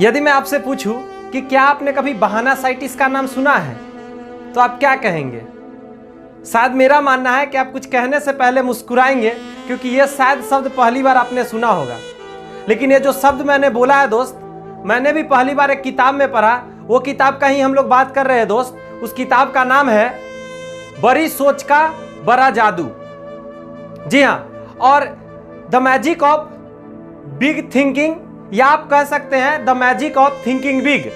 यदि मैं आपसे पूछूं कि क्या आपने कभी बहानासाइटिस का नाम सुना है तो आप क्या कहेंगे? शायद मेरा मानना है कि आप कुछ कहने से पहले मुस्कुराएंगे, क्योंकि यह शायद शब्द पहली बार आपने सुना होगा। लेकिन ये जो शब्द मैंने बोला है दोस्त, मैंने भी पहली बार एक किताब में पढ़ा। वो किताब का ही हम लोग बात कर रहे हैं दोस्त। उस किताब का नाम है बड़ी सोच का बड़ा जादू। जी हाँ, और the magic of big thinking, या आप कह सकते हैं the magic of thinking big.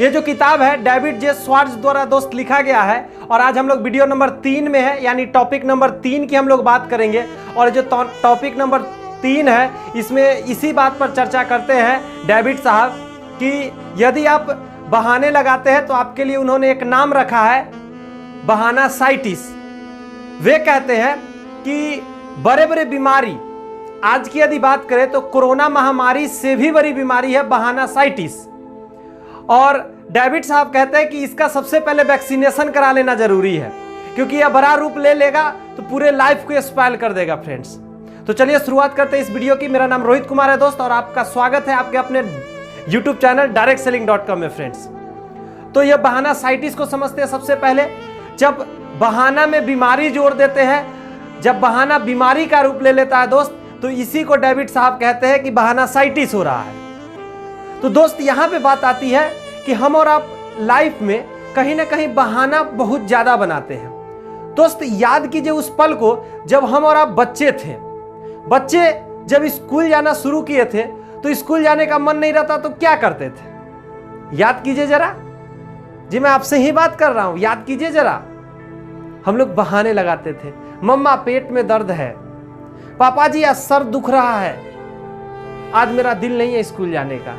ये जो किताब है डेविड जे स्वार्ट्ज द्वारा दोस्त लिखा गया है। और आज हम लोग वीडियो नंबर 3 में है, यानी टॉपिक नंबर 3 की हम लोग बात करेंगे। और जो टॉपिक नंबर 3 है, इसमें इसी बात पर चर्चा करते हैं डेविड साहब कि यदि आप बहाने लगाते हैं तो आपके लिए उन्होंने एक नाम रखा है, बहानासाइटिस। वे कहते हैं कि बड़े बड़े बीमारी, आज की यदि बात करें तो कोरोना महामारी से भी बड़ी बीमारी है बहानासाइटिस। और डेविड साहब कहते हैं कि इसका सबसे पहले वैक्सीनेशन करा लेना जरूरी है, क्योंकि यह बड़ा रूप ले लेगा तो पूरे लाइफ को स्पॉइल कर देगा फ्रेंड्स। तो चलिए शुरुआत करते हैं इस वीडियो की। मेरा नाम रोहित कुमार है दोस्त, और आपका स्वागत है आपके अपने यूट्यूब चैनल directselling.com में फ्रेंड्स। तो यह बहानासाइटिस को समझते हैं सबसे पहले। जब बहाना में बीमारी जोड़ देते हैं, जब बहाना बीमारी का रूप ले लेता है दोस्त, तो इसी को डेविड साहब कहते हैं कि बहानासाइटिस हो रहा है। तो दोस्त यहां पे बात आती है कि हम और आप लाइफ में कहीं ना कहीं बहाना बहुत ज्यादा बनाते हैं। दोस्त याद कीजिए उस पल को जब हम और आप बच्चे थे। बच्चे जब स्कूल जाना शुरू किए थे तो स्कूल जाने का मन नहीं रहता तो क्या करते थे? याद कीजिए जरा। जी मैं आपसे ही बात कर रहा हूं, याद कीजिए जरा। हम लोग बहाने लगाते थे। मम्मा पेट में दर्द है, पापा जी आज सर दुख रहा है, आज मेरा दिल नहीं है स्कूल जाने का।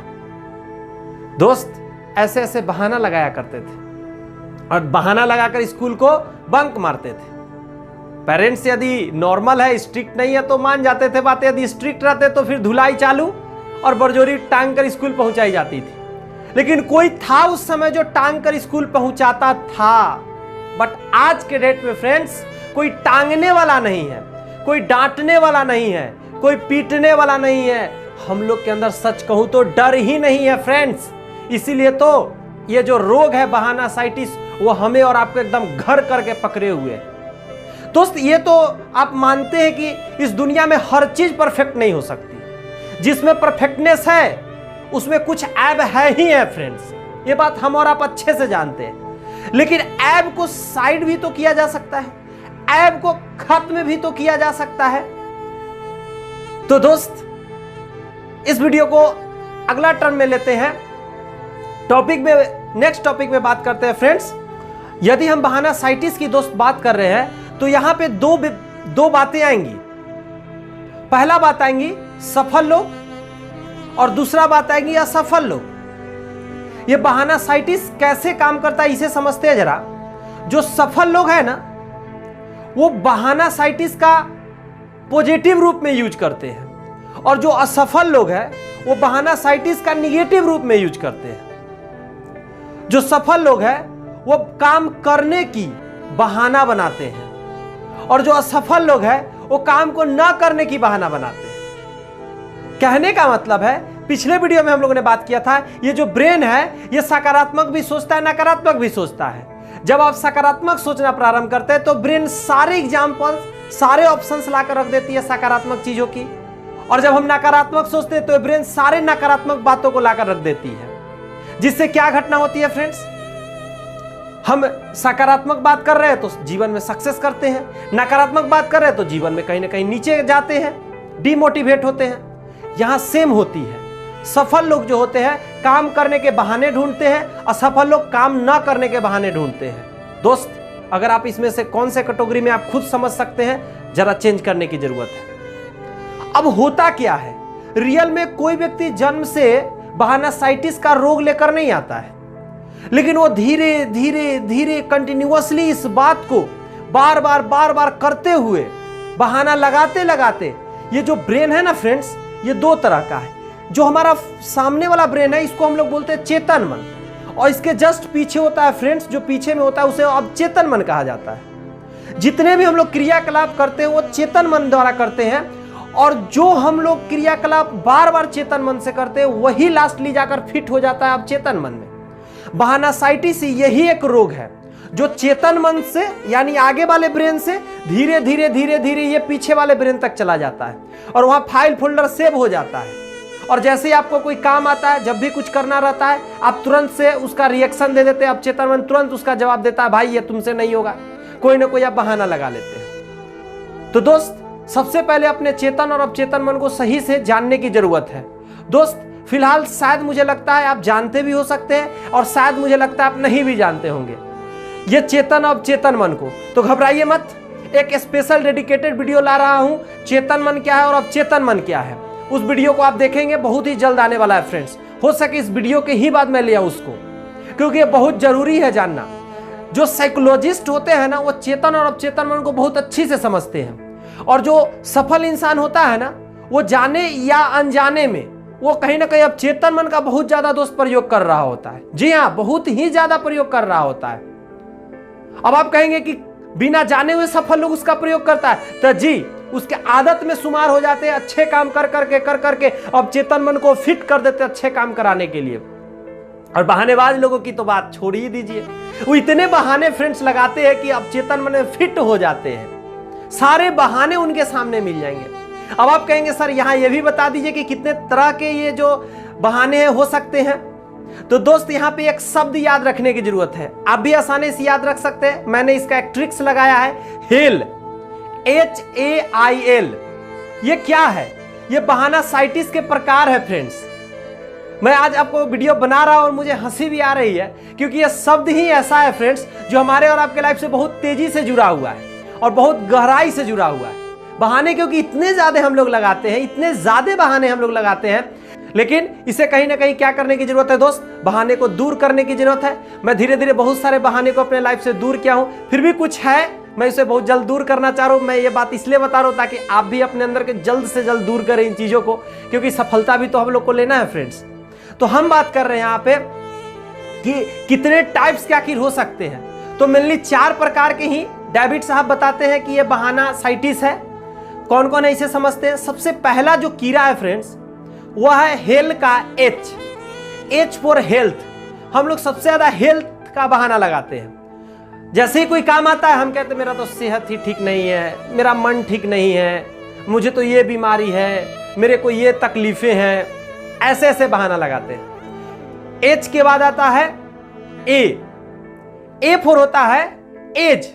दोस्त ऐसे ऐसे बहाना लगाया करते थे और बहाना लगाकर स्कूल को बंक मारते थे। पेरेंट्स यदि नॉर्मल है, स्ट्रिक्ट नहीं है तो मान जाते थे बातें। यदि स्ट्रिक्ट रहते तो फिर धुलाई चालू और बरजोरी टांग कर स्कूल पहुंचाई जाती थी। लेकिन कोई था उस समय जो टांग कर स्कूल पहुंचाता था। बट आज के डेट में फ्रेंड्स कोई टांगने वाला नहीं है, कोई डांटने वाला नहीं है, कोई पीटने वाला नहीं है। हम लोग के अंदर सच कहूं तो डर ही नहीं है फ्रेंड्स। इसीलिए तो ये जो रोग है बहानासाइटिस, वो हमें और आपको एकदम घर करके पकड़े हुए है। दोस्त ये तो आप मानते हैं कि इस दुनिया में हर चीज परफेक्ट नहीं हो सकती। जिसमें परफेक्टनेस है उसमें कुछ ऐब है ही है फ्रेंड्स। ये बात हम और आप अच्छे से जानते हैं। लेकिन ऐब को साइड भी तो किया जा सकता है, ऐब को खत्म भी तो किया जा सकता है। तो दोस्त इस वीडियो को अगला टर्न में लेते हैं। नेक्स्ट टॉपिक में बात करते हैं फ्रेंड्स। यदि हम बहानासाइटिस की दोस्त बात कर रहे हैं तो यहां पे दो बातें आएंगी। पहला बात आएंगी सफल लोग और दूसरा बात आएगी असफल लोग। ये बहानासाइटिस कैसे काम करता है इसे समझते हैं जरा। जो सफल लोग हैं ना, वो बहानासाइटिस का पॉजिटिव रूप में यूज करते हैं, और जो असफल लोग हैं वो बहानासाइटिस का निगेटिव रूप में यूज करते हैं। जो सफल लोग हैं वो काम करने की बहाना बनाते हैं, और जो असफल लोग हैं वो काम को ना करने की बहाना बनाते हैं। कहने का मतलब है, पिछले वीडियो में हम लोगों ने बात किया था, ये जो ब्रेन है ये सकारात्मक भी सोचता है, नकारात्मक भी सोचता है। जब आप सकारात्मक सोचना प्रारंभ करते हैं तो ब्रेन सारे एग्जाम्पल, सारे ऑप्शंस लाकर रख देती है सकारात्मक चीजों की। और जब हम नकारात्मक सोचते हैं तो ब्रेन सारे नकारात्मक बातों को लाकर रख देती है। जिससे क्या घटना होती है फ्रेंड्स? हम सकारात्मक बात कर रहे हैं तो जीवन में सक्सेस करते हैं, नकारात्मक बात कर रहे हैं तो जीवन में कहीं ना कहीं नीचे जाते हैं, डिमोटिवेट होते हैं। यहां सेम होती है। सफल लोग जो होते हैं काम करने के बहाने ढूंढते हैं, असफल लोग काम ना करने के बहाने ढूंढते हैं। दोस्त अगर आप इसमें से कौन से कैटेगरी में आप खुद समझ सकते हैं, जरा चेंज करने की जरूरत है। अब होता क्या है, रियल में कोई व्यक्ति जन्म से बहानासाइटिस का रोग लेकर नहीं आता है, लेकिन वो धीरे धीरे धीरे कंटिन्यूअसली इस बात को बार बार करते हुए, बहाना लगाते लगाते, ये जो ब्रेन है ना फ्रेंड्स, ये दो तरह का है। जो हमारा सामने वाला ब्रेन है इसको हम लोग बोलते हैं चेतन मन, और इसके जस्ट पीछे होता है फ्रेंड्स, जो पीछे में होता है उसे अवचेतन मन कहा जाता है। जितने भी हम लोग क्रियाकलाप करते हैं वो चेतन मन द्वारा करते हैं, और जो हम लोग क्रियाकलाप बार बार चेतन मन से करते हैं वही लास्टली जाकर फिट हो जाता है अब चेतन मन में। बहानासाइटिस यही एक रोग है जो चेतन मन से यानी आगे वाले ब्रेन से धीरे धीरे धीरे धीरे ये पीछे वाले ब्रेन तक चला जाता है और वहां फाइल फोल्डर सेव हो जाता है। और जैसे ही आपको कोई काम आता है, जब भी कुछ करना रहता है, आप तुरंत से उसका रिएक्शन दे देते हैं। अब चेतन मन तुरंत उसका जवाब देता है, भाई ये तुमसे नहीं होगा, कोई ना कोई आप बहाना लगा लेते हैं। तो दोस्त, सबसे पहले अपने चेतन और अवचेतन मन को सही से जानने की जरूरत है। दोस्त, फिलहाल शायद मुझे लगता है आप जानते भी हो सकते हैं और शायद मुझे लगता है आप नहीं भी जानते होंगे ये चेतन और अवचेतन मन को। तो घबराइए मत, एक स्पेशल डेडिकेटेड वीडियो ला रहा हूं, चेतन मन क्या है और अवचेतन मन क्या है। उस वीडियो को आप देखेंगे, बहुत ही जल्द आने वाला है फ्रेंड्स। हो सके इस वीडियो के ही बाद मैं ले आऊं उसको, क्योंकि ये बहुत जरूरी है जानना। जो साइकोलॉजिस्ट होते हैं ना, वो चेतन और अवचेतन मन को बहुत अच्छी से समझते हैं। और जो सफल इंसान होता है ना, वो जाने या अनजाने में वो कहीं ना कहीं अवचेतन मन का बहुत ज्यादा दोस्त प्रयोग कर रहा होता है। जी हाँ, बहुत ही ज्यादा प्रयोग कर रहा होता है। अब आप कहेंगे कि बिना जाने हुए सफल लोग उसका प्रयोग करता है, तो जी, उसके आदत में शुमार हो जाते हैं। अच्छे काम कर करके अब चेतन मन को फिट कर देते अच्छे काम कराने के लिए। और बहानेबाज लोगों की तो बात छोड़ ही दीजिए, वो इतने बहाने फ्रेंड्स लगाते हैं कि अब चेतन मन में फिट हो जाते हैं। सारे बहाने उनके सामने मिल जाएंगे। अब आप कहेंगे सर यहाँ ये भी बता दीजिए कि कितने तरह के ये जो बहाने हो सकते हैं। तो दोस्त, यहाँ पे एक शब्द याद रखने की जरूरत है। आप भी आसानी से याद रख सकते हैं। मैंने इसका एक ट्रिक्स लगाया है, हेल, HAIL। ये क्या है? ये बहानासाइटिस के प्रकार है फ्रेंड्स। मैं आज आपको वीडियो बना रहा हूं और मुझे हंसी भी आ रही है, क्योंकि ये शब्द ही ऐसा है फ्रेंड्स जो हमारे और आपके लाइफ से बहुत तेजी से जुड़ा हुआ है और बहुत गहराई से जुड़ा हुआ है। बहाने क्योंकि इतने ज्यादा हम लोग लगाते हैं, इतने ज्यादा बहाने हम लोग लगाते हैं, लेकिन इसे कहीं ना कहीं क्या करने की जरूरत है दोस्त? बहाने को दूर करने की जरूरत है। मैं धीरे धीरे बहुत सारे बहाने को अपने लाइफ से दूर किया हूं, फिर भी कुछ है मैं इसे बहुत जल्द दूर करना चाह रहा हूं। मैं ये बात इसलिए बता रहा हूं ताकि आप भी अपने अंदर के जल्द से जल्द दूर करें इन चीजों को, क्योंकि सफलता भी तो हम लोग को लेना है फ्रेंड्स। तो हम बात कर रहे हैं यहाँ पे कि कितने टाइप्स के आखिर हो सकते हैं। तो मेनली 4 प्रकार के ही डेविड साहब बताते हैं कि ये बहानासाइटिस है। कौन कौन है इसे समझते हैं। सबसे पहला जो कीड़ा है फ्रेंड्स, वह है हेल का H फॉर हेल्थ। हम लोग सबसे ज्यादा हेल्थ का बहाना लगाते हैं। जैसे ही कोई काम आता है हम कहते हैं मेरा तो सेहत ही ठीक नहीं है, मेरा मन ठीक नहीं है, मुझे तो ये बीमारी है, मेरे को ये तकलीफें हैं, ऐसे ऐसे बहाना लगाते हैं। H के बाद आता है A फॉर होता है एज।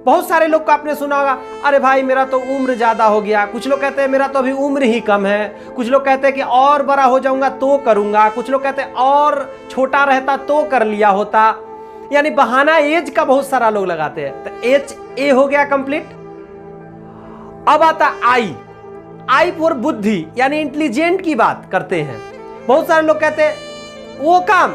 बहुत सारे लोग को आपने सुना होगा, अरे भाई मेरा तो उम्र ज्यादा हो गया। कुछ लोग कहते हैं मेरा तो अभी उम्र ही कम है। कुछ लोग कहते हैं कि और बड़ा हो जाऊंगा तो करूंगा। कुछ लोग कहते हैं और छोटा रहता तो कर लिया होता। यानी बहाना एज का बहुत सारा लोग लगाते हैं। तो A हो गया कंप्लीट। अब आता I फॉर बुद्धि, यानी इंटेलिजेंट की बात करते हैं। बहुत सारे लोग कहते हैं वो काम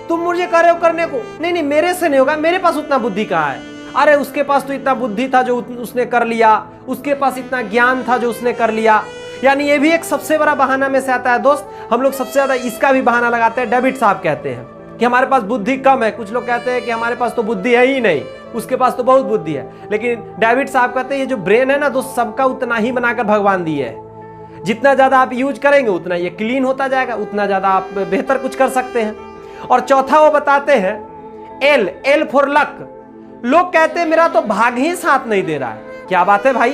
तुम मुझे कर रहे हो करने को, नहीं मेरे से नहीं होगा, मेरे पास उतना बुद्धि कहाँ है। अरे उसके पास तो इतना बुद्धि था जो उसने कर लिया, उसके पास इतना ज्ञान था जो उसने कर लिया। यानी ये भी एक सबसे बड़ा बहाना में से आता है दोस्त। हम लोग सबसे ज्यादा इसका भी बहाना लगाते हैं। डेविड साहब कहते हैं कि हमारे पास बुद्धि कम है। कुछ लोग कहते हैं कि हमारे पास तो बुद्धि है ही नहीं, उसके पास तो बहुत बुद्धि है। लेकिन डेविड साहब कहते हैं ये जो ब्रेन है ना दोस्त, सबका उतना ही बनाकर भगवान दिए है। जितना ज्यादा आप यूज करेंगे उतना ये क्लीन होता जाएगा, उतना ज्यादा आप बेहतर कुछ कर सकते हैं। और चौथा वो बताते हैं L फॉर लक। लोग कहते हैं मेरा तो भाग्य ही साथ नहीं दे रहा है। क्या बात है भाई,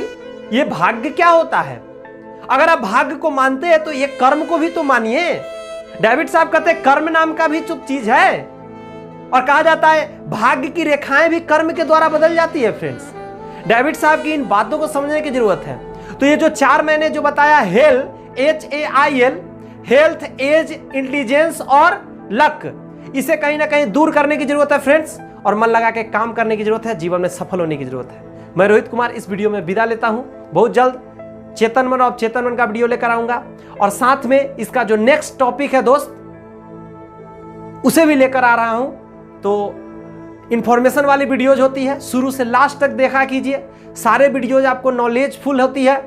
ये भाग्य क्या होता है? अगर आप भाग्य को मानते हैं तो ये कर्म को भी तो मानिए। डेविड साहब कहते हैं कर्म नाम का भी चुप चीज है, और कहा जाता है भाग्य की रेखाएं भी कर्म के द्वारा बदल जाती है फ्रेंड्स। डेविड साहब की इन बातों को समझने की जरूरत है। तो ये जो 4 मैंने जो बताया, hail, HAIL, health, age, intelligence और लक, इसे कहीं ना कहीं दूर करने की जरूरत है फ्रेंड्स, और मन लगा के काम करने की जरूरत है। जीवन में सफल होने की जरूरत है। मैं रोहित कुमार इस वीडियो में विदा लेता हूं। बहुत जल्द चेतन मन और चेतन मन का वीडियो लेकर आऊंगा, और साथ में इसका जो नेक्स्ट टॉपिक है दोस्त, उसे भी लेकर आ रहा हूं। तो इंफॉर्मेशन वाली वीडियोज होती है, शुरू से लास्ट तक देखा कीजिए। सारे वीडियोज आपको नॉलेजफुल होती है,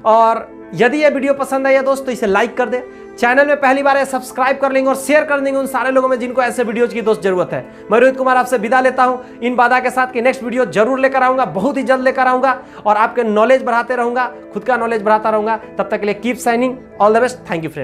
और यदि ये वीडियो पसंद आया दोस्त तो इसे लाइक कर दे, चैनल में पहली बार है सब्सक्राइब कर लेंगे और शेयर कर देंगे उन सारे लोगों में जिनको ऐसे वीडियोज की दोस्त जरूरत है। मैं रोहित कुमार आपसे विदा लेता हूं इन वादा के साथ कि नेक्स्ट वीडियो जरूर लेकर आऊंगा, बहुत ही जल्द लेकर आऊंगा और आपके नॉलेज बढ़ाते रहूंगा, खुद का नॉलेज बढ़ाता रहूंगा। तब तक के लिए keep signing, all the best, thank you friend.